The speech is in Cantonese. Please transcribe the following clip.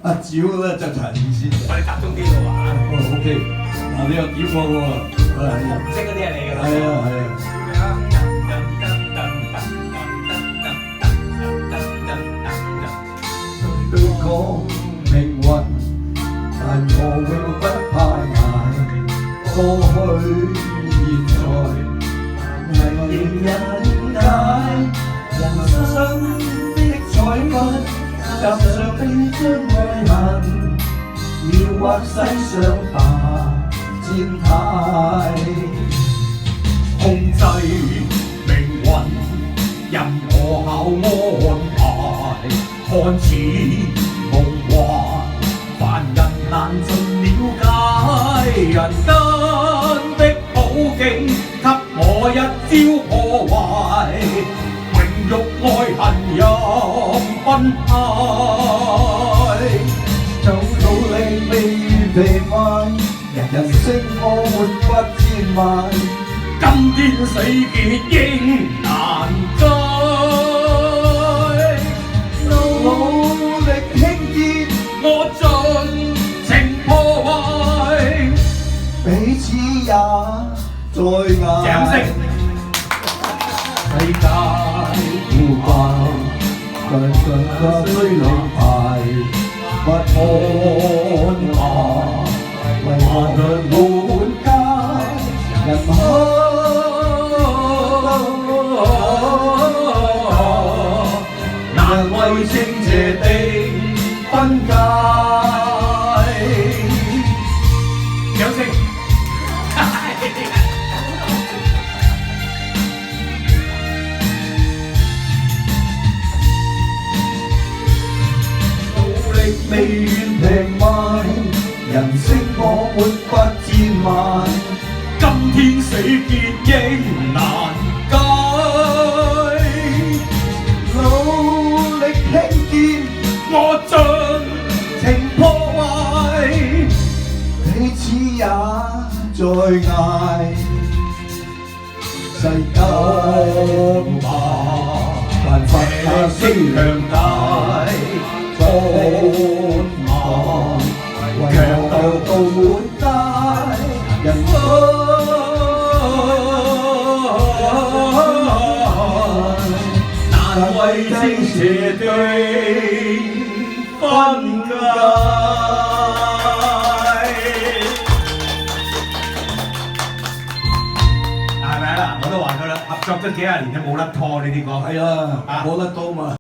阿蕉咧就陳先生。我哋集中啲喎嚇。哦，OK，嗱你又點我喎？紅色嗰啲係你㗎啦。係啊係啊。對講命運，但我永不怕捱。過去現在，仍人解。人生的彩筆，踏上悲傷愛恨，描畫世上大戰態。控制命運，任我巧安排，看似夢幻，凡人難盡了解。人間的好景，給我一朝破壞，榮辱愛恨任分派。就努力未被賣，人生我沒法賤賣。今天死結應難解，努力興建，我盡情破壞，彼此也在捱。掌聲！世界腐敗，人人個衰女牌，不可怕，為何人滿街，人海。難為正邪的分界。掌聲！努力未願平賣，人生我沒法賤賣。今天死結應難解，努力興建，我盡情破壞，彼此也在捱。世間恐怕辦法這聲強大，恐怕強鬥到滿街，人難為正邪的分界。係咪啊？我都話佢啦，合作咗幾廿年都冇甩拖呢啲歌。係啊，冇得到嘛。